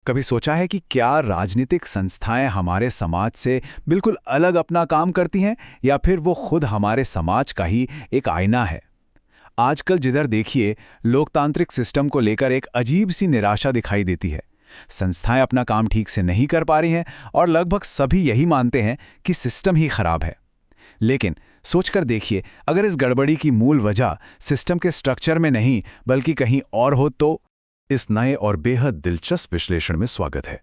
कभी सोचा है कि क्या राजनीतिक संस्थाएं हमारे समाज से बिल्कुल अलग अपना काम करती हैं या फिर वो खुद हमारे समाज का ही एक आईना है। आजकल जिधर देखिए लोकतांत्रिक सिस्टम को लेकर एक अजीब सी निराशा दिखाई देती है। संस्थाएं अपना काम ठीक से नहीं कर पा रही हैं और लगभग सभी यही मानते हैं कि सिस्टम ही खराब है। लेकिन सोचकर देखिए, अगर इस गड़बड़ी की मूल वजह सिस्टम के स्ट्रक्चर में नहीं बल्कि कहीं और हो तो। इस नए और बेहद दिलचस्प विश्लेषण में स्वागत है।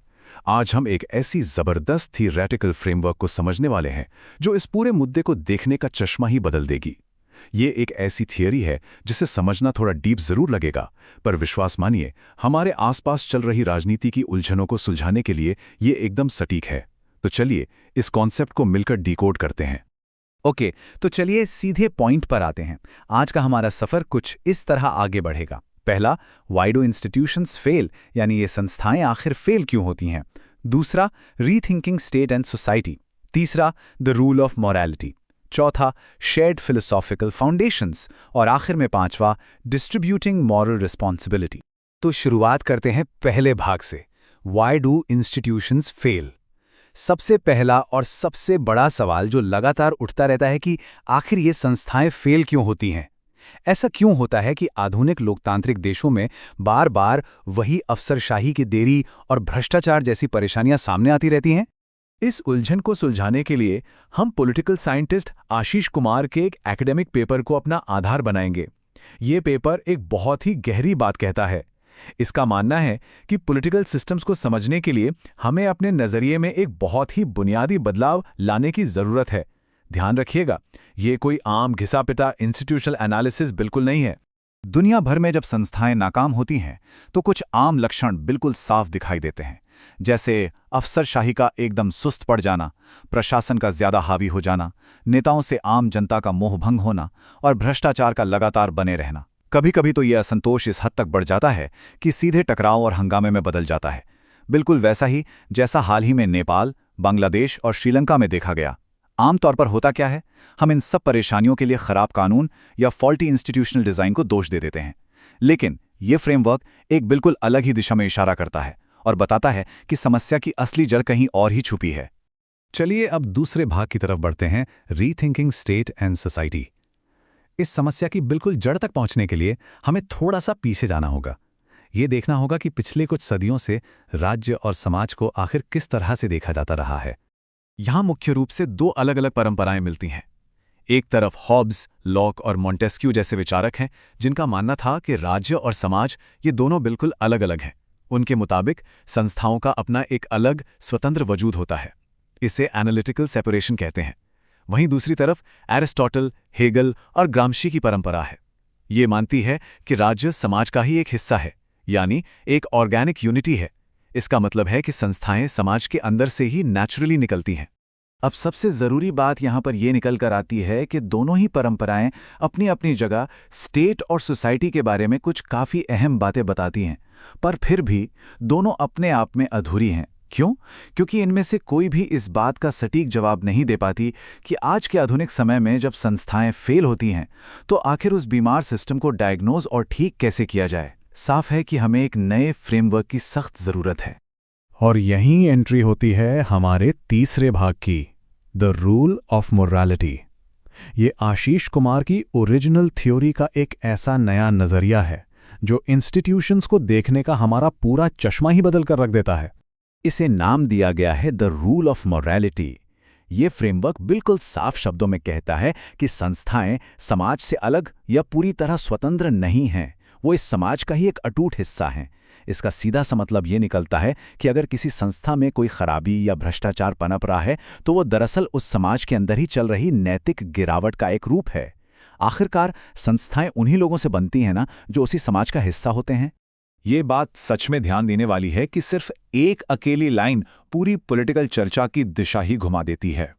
आज हम एक ऐसी जबरदस्त थियोरेटिकल फ्रेमवर्क को समझने वाले हैं जो इस पूरे मुद्दे को देखने का चश्मा ही बदल देगी। ये एक ऐसी थियरी है जिसे समझना थोड़ा डीप जरूर लगेगा, पर विश्वास मानिए, हमारे आसपास चल रही राजनीति की उलझनों को सुलझाने के लिए ये एकदम सटीक है। तो चलिए इस कॉन्सेप्ट को मिलकर डिकोड करते हैं। ओके, तो चलिए सीधे पॉइंट पर आते हैं। आज का हमारा सफर कुछ इस तरह आगे बढ़ेगा। पहला, व्हाई डू इंस्टीट्यूशंस फेल, यानी ये संस्थाएं आखिर फेल क्यों होती हैं। दूसरा, रीथिंकिंग स्टेट एंड सोसाइटी। तीसरा, द रूल ऑफ मॉरलिटी। चौथा, शेयर्ड फिलोसॉफिकल फाउंडेशंस। और आखिर में पांचवा, डिस्ट्रीब्यूटिंग मॉरल रिस्पॉन्सिबिलिटी। तो शुरुआत करते हैं पहले भाग से, व्हाई डू इंस्टीट्यूशंस फेल। सबसे पहला और सबसे बड़ा सवाल जो लगातार उठता रहता है कि आखिर ये संस्थाएं फेल क्यों होती हैं। ऐसा क्यों होता है कि आधुनिक लोकतांत्रिक देशों में बार बार वही अफसरशाही की देरी और भ्रष्टाचार जैसी परेशानियां सामने आती रहती हैं। इस उलझन को सुलझाने के लिए हम पॉलिटिकल साइंटिस्ट आशीष कुमार के एक एकेडमिक पेपर को अपना आधार बनाएंगे। ये पेपर एक बहुत ही गहरी बात कहता है। इसका मानना है कि पॉलिटिकल सिस्टम्स को समझने के लिए हमें अपने नजरिए में एक बहुत ही बुनियादी बदलाव लाने की जरूरत है। ध्यान रखिएगा, ये कोई आम घिसा-पिटा इंस्टीट्यूशनल एनालिसिस बिल्कुल नहीं है। दुनिया भर में जब संस्थाएं नाकाम होती हैं तो कुछ आम लक्षण बिल्कुल साफ दिखाई देते हैं, जैसे अफसरशाही का एकदम सुस्त पड़ जाना, प्रशासन का ज्यादा हावी हो जाना, नेताओं से आम जनता का मोहभंग होना और भ्रष्टाचार का लगातार बने रहना। कभी कभी तो यह असंतोष इस हद तक बढ़ जाता है कि सीधे टकराव और हंगामे में बदल जाता है, बिल्कुल वैसा ही जैसा हाल ही में नेपाल, बांग्लादेश और श्रीलंका में देखा गया। आमतौर पर होता क्या है, हम इन सब परेशानियों के लिए खराब कानून या फॉल्टी इंस्टीट्यूशनल डिजाइन को दोष दे देते हैं। लेकिन ये फ्रेमवर्क एक बिल्कुल अलग ही दिशा में इशारा करता है और बताता है कि समस्या की असली जड़ कहीं और ही छुपी है। चलिए अब दूसरे भाग की तरफ बढ़ते हैं, रीथिंकिंग स्टेट एंड सोसाइटी। इस समस्या की बिल्कुल जड़ तक पहुंचने के लिए हमें थोड़ा सा पीछे जाना होगा। ये देखना होगा कि पिछले कुछ सदियों से राज्य और समाज को आखिर किस तरह से देखा जाता रहा है। यहाँ मुख्य रूप से दो अलग अलग परंपराएं मिलती हैं। एक तरफ हॉब्स, लॉक और मॉन्टेस्क्यू जैसे विचारक हैं जिनका मानना था कि राज्य और समाज ये दोनों बिल्कुल अलग अलग हैं। उनके मुताबिक संस्थाओं का अपना एक अलग स्वतंत्र वजूद होता है। इसे एनालिटिकल सेपरेशन कहते हैं। वहीं दूसरी तरफ एरिस्टोटल, हेगल और ग्राम्शी की परंपरा है। ये मानती है कि राज्य समाज का ही एक हिस्सा है, यानी एक ऑर्गेनिक यूनिटी है। इसका मतलब है कि संस्थाएं समाज के अंदर से ही नेचुरली निकलती हैं। अब सबसे जरूरी बात यहां पर यह निकल कर आती है कि दोनों ही परंपराएं अपनी अपनी जगह स्टेट और सोसाइटी के बारे में कुछ काफी अहम बातें बताती हैं, पर फिर भी दोनों अपने आप में अधूरी हैं। क्यों? क्योंकि इनमें से कोई भी इस बात का सटीक जवाब नहीं दे पाती कि आज के आधुनिक समय में जब संस्थाएं फेल होती हैं तो आखिर उस बीमार सिस्टम को डायग्नोज और ठीक कैसे किया जाए। साफ है कि हमें एक नए फ्रेमवर्क की सख्त जरूरत है। और यहीं एंट्री होती है हमारे तीसरे भाग की, द रूल ऑफ मोरालिटी। ये आशीष कुमार की ओरिजिनल थ्योरी का एक ऐसा नया नजरिया है जो इंस्टीट्यूशंस को देखने का हमारा पूरा चश्मा ही बदल कर रख देता है। इसे नाम दिया गया है द रूल ऑफ मॉरलिटी। ये फ्रेमवर्क बिल्कुल साफ शब्दों में कहता है कि संस्थाएं समाज से अलग या पूरी तरह स्वतंत्र नहीं हैं, वो इस समाज का ही एक अटूट हिस्सा हैं। इसका सीधा सा मतलब ये निकलता है कि अगर किसी संस्था में कोई खराबी या भ्रष्टाचार पनप रहा है तो वो दरअसल उस समाज के अंदर ही चल रही नैतिक गिरावट का एक रूप है। आखिरकार संस्थाएं उन्हीं लोगों से बनती हैं ना जो उसी समाज का हिस्सा होते हैं। ये बात सच में ध्यान देने वाली है कि सिर्फ एक अकेली लाइन पूरी पॉलिटिकल चर्चा की दिशा ही घुमा देती है।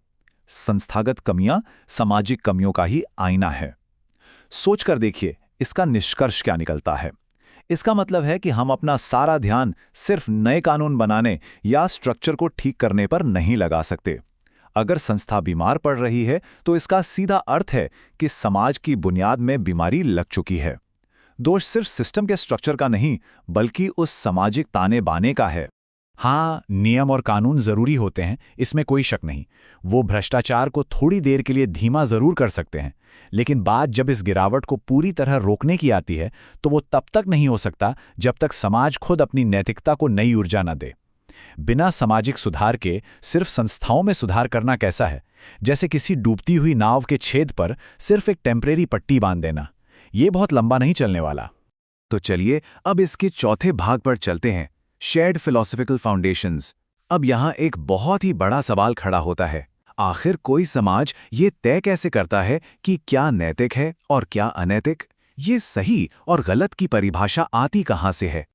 संस्थागत कमियां सामाजिक कमियों का ही आईना है। सोचकर देखिए, इसका निष्कर्ष क्या निकलता है। इसका मतलब है कि हम अपना सारा ध्यान सिर्फ नए कानून बनाने या स्ट्रक्चर को ठीक करने पर नहीं लगा सकते। अगर संस्था बीमार पड़ रही है तो इसका सीधा अर्थ है कि समाज की बुनियाद में बीमारी लग चुकी है। दोष सिर्फ सिस्टम के स्ट्रक्चर का नहीं बल्कि उस सामाजिक ताने बाने का है। हाँ, नियम और कानून जरूरी होते हैं, इसमें कोई शक नहीं। वो भ्रष्टाचार को थोड़ी देर के लिए धीमा जरूर कर सकते हैं, लेकिन बात जब इस गिरावट को पूरी तरह रोकने की आती है तो वो तब तक नहीं हो सकता जब तक समाज खुद अपनी नैतिकता को नई ऊर्जा न दे। बिना सामाजिक सुधार के सिर्फ संस्थाओं में सुधार करना कैसा है? जैसे किसी डूबती हुई नाव के छेद पर सिर्फ एक टेम्परेरी पट्टी बांध देना। ये बहुत लंबा नहीं चलने वाला। तो चलिए अब इसके चौथे भाग पर चलते हैं, शेयर्ड फिलॉसफिकल फाउंडेशंस। अब यहाँ एक बहुत ही बड़ा सवाल खड़ा होता है। आखिर कोई समाज ये तय कैसे करता है कि क्या नैतिक है और क्या अनैतिक? ये सही और गलत की परिभाषा आती कहाँ से है?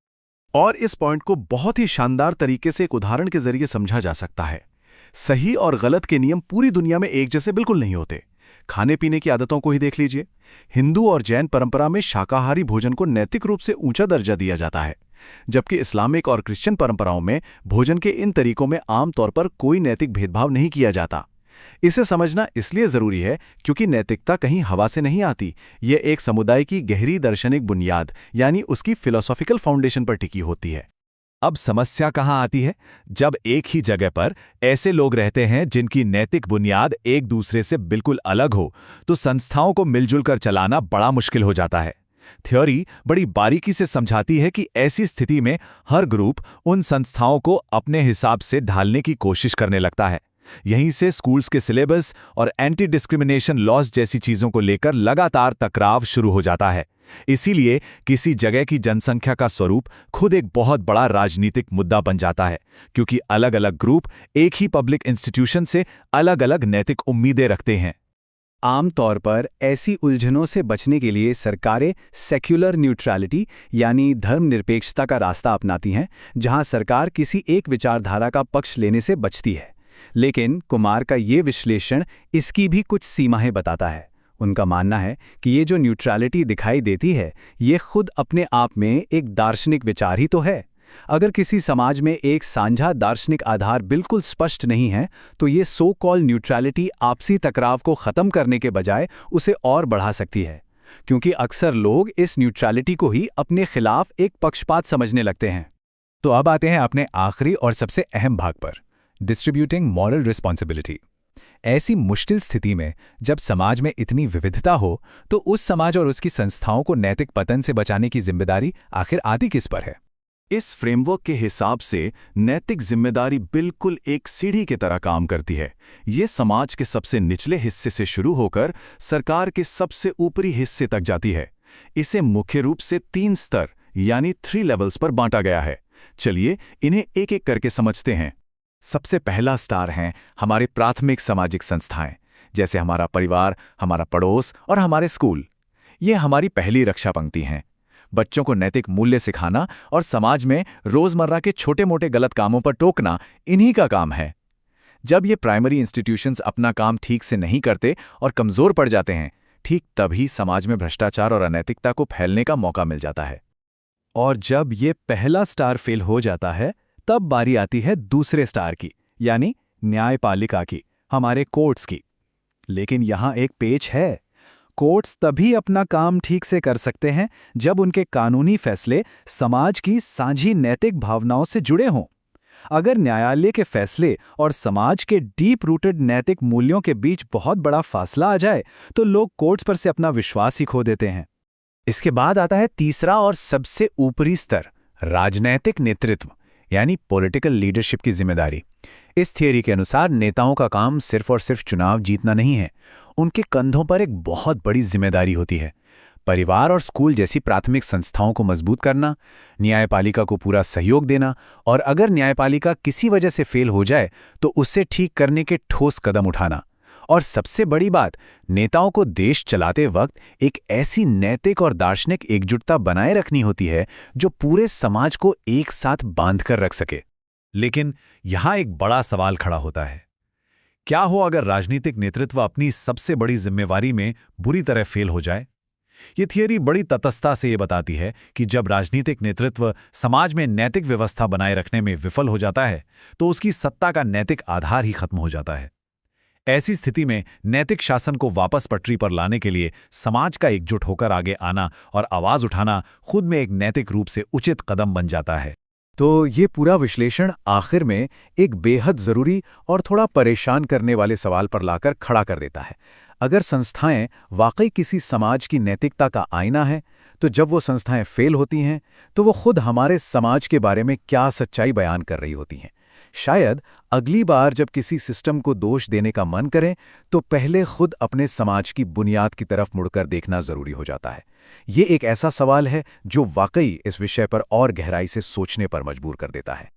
और इस पॉइंट को बहुत ही शानदार तरीके से एक उदाहरण के जरिए समझा जा सकता है। सही और गलत के नियम पूरी दुनिया में एक जैसे बिल्कुल नहीं होते। खाने पीने की आदतों को ही देख लीजिए। हिंदू और जैन परंपरा में शाकाहारी भोजन को नैतिक रूप से ऊंचा दर्जा दिया जाता है, जबकि इस्लामिक और क्रिश्चियन परंपराओं में भोजन के इन तरीकों में आमतौर पर कोई नैतिक भेदभाव नहीं किया जाता। इसे समझना इसलिए जरूरी है क्योंकि नैतिकता कहीं हवा से नहीं आती। यह एक समुदाय की गहरी दार्शनिक बुनियाद यानी उसकी फिलोसॉफिकल फाउंडेशन पर टिकी होती है। अब समस्या कहाँ आती है? जब एक ही जगह पर ऐसे लोग रहते हैं जिनकी नैतिक बुनियाद एक दूसरे से बिल्कुल अलग हो, तो संस्थाओं को मिलजुल कर चलाना बड़ा मुश्किल हो जाता है। थ्योरी बड़ी बारीकी से समझाती है कि ऐसी स्थिति में हर ग्रुप उन संस्थाओं को अपने हिसाब से ढालने की कोशिश करने लगता है। यहीं से स्कूल्स के सिलेबस और एंटी डिस्क्रिमिनेशन लॉज जैसी चीजों को लेकर लगातार टकराव शुरू हो जाता है। इसीलिए किसी जगह की जनसंख्या का स्वरूप खुद एक बहुत बड़ा राजनीतिक मुद्दा बन जाता है, क्योंकि अलग अलग ग्रुप एक ही पब्लिक इंस्टीट्यूशन से अलग अलग नैतिक उम्मीदें रखते हैं। आमतौर पर ऐसी उलझनों से बचने के लिए सरकारें सेक्युलर न्यूट्रलिटी यानी धर्मनिरपेक्षता का रास्ता अपनाती हैं, जहां सरकार किसी एक विचारधारा का पक्ष लेने से बचती है। लेकिन कुमार का ये विश्लेषण इसकी भी कुछ सीमाएं बताता है। उनका मानना है कि ये जो न्यूट्रलिटी दिखाई देती है, ये खुद अपने आप में एक दार्शनिक विचार ही तो है। अगर किसी समाज में एक साझा दार्शनिक आधार बिल्कुल स्पष्ट नहीं है, तो ये सो कॉल न्यूट्रलिटी आपसी टकराव को खत्म करने के बजाय उसे और बढ़ा सकती है, क्योंकि अक्सर लोग इस न्यूट्रलिटी को ही अपने खिलाफ एक पक्षपात समझने लगते हैं। तो अब आते हैं अपने आखिरी और सबसे अहम भाग पर, डिस्ट्रीब्यूटिंग मॉरल रिस्पॉन्सिबिलिटी। ऐसी मुश्किल स्थिति में जब समाज में इतनी विविधता हो, तो उस समाज और उसकी संस्थाओं को नैतिक पतन से बचाने की जिम्मेदारी आखिर आती किस पर है? इस फ्रेमवर्क के हिसाब से नैतिक जिम्मेदारी बिल्कुल एक सीढ़ी की तरह काम करती है। ये समाज के सबसे निचले हिस्से से शुरू होकर सरकार के सबसे ऊपरी हिस्से तक जाती है। इसे मुख्य रूप से 3 स्तर यानी 3 लेवल्स पर बांटा गया है। चलिए इन्हें एक एक करके समझते हैं। सबसे पहला स्टार हैं हमारे प्राथमिक सामाजिक संस्थाएं, जैसे हमारा परिवार, हमारा पड़ोस और हमारे स्कूल। ये हमारी पहली रक्षा पंक्ति हैं। बच्चों को नैतिक मूल्य सिखाना और समाज में रोजमर्रा के छोटे-मोटे गलत कामों पर टोकना इन्हीं का काम है। जब ये प्राइमरी इंस्टीट्यूशंस अपना काम ठीक से नहीं करते और कमजोर पड़ जाते हैं, ठीक तभी समाज में भ्रष्टाचार और अनैतिकता को फैलने का मौका मिल जाता है। और जब ये पहला स्टार फेल हो जाता है, तब बारी आती है दूसरे स्टार की, यानी न्यायपालिका की, हमारे कोर्ट्स की। लेकिन यहाँ एक पेच है। कोर्ट्स तभी अपना काम ठीक से कर सकते हैं जब उनके कानूनी फैसले समाज की साझी नैतिक भावनाओं से जुड़े हों। अगर न्यायालय के फैसले और समाज के डीप रूटेड नैतिक मूल्यों के बीच बहुत बड़ा फासला आ जाए, तो लोग कोर्ट्स पर से अपना विश्वास ही खो देते हैं। इसके बाद आता है तीसरा और सबसे ऊपरी स्तर, राजनैतिक नेतृत्व यानी पॉलिटिकल लीडरशिप की जिम्मेदारी। इस थियरी के अनुसार नेताओं का काम सिर्फ और सिर्फ चुनाव जीतना नहीं है, उनके कंधों पर एक बहुत बड़ी जिम्मेदारी होती है। परिवार और स्कूल जैसी प्राथमिक संस्थाओं को मजबूत करना, न्यायपालिका को पूरा सहयोग देना, और अगर न्यायपालिका किसी वजह से फेल हो जाए तो उससे ठीक करने के ठोस कदम उठाना। और सबसे बड़ी बात, नेताओं को देश चलाते वक्त एक ऐसी नैतिक और दार्शनिक एकजुटता बनाए रखनी होती है जो पूरे समाज को एक साथ बांधकर रख सके। लेकिन यहां एक बड़ा सवाल खड़ा होता है, क्या हो अगर राजनीतिक नेतृत्व अपनी सबसे बड़ी जिम्मेवारी में बुरी तरह फेल हो जाए? ये थियरी बड़ी तटस्थता से ये बताती है कि जब राजनीतिक नेतृत्व समाज में नैतिक व्यवस्था बनाए रखने में विफल हो जाता है, तो उसकी सत्ता का नैतिक आधार ही खत्म हो जाता है। ऐसी स्थिति में नैतिक शासन को वापस पटरी पर लाने के लिए समाज का एकजुट होकर आगे आना और आवाज उठाना खुद में एक नैतिक रूप से उचित कदम बन जाता है। तो ये पूरा विश्लेषण आखिर में एक बेहद ज़रूरी और थोड़ा परेशान करने वाले सवाल पर लाकर खड़ा कर देता है। अगर संस्थाएं वाकई किसी समाज की नैतिकता का आईना है, तो जब वो संस्थाएं फेल होती हैं, तो वो खुद हमारे समाज के बारे में क्या सच्चाई बयान कर रही होती हैं। शायद अगली बार जब किसी सिस्टम को दोष देने का मन करें, तो पहले खुद अपने समाज की बुनियाद की तरफ मुड़कर देखना ज़रूरी हो जाता है। ये एक ऐसा सवाल है जो वाकई इस विषय पर और गहराई से सोचने पर मजबूर कर देता है।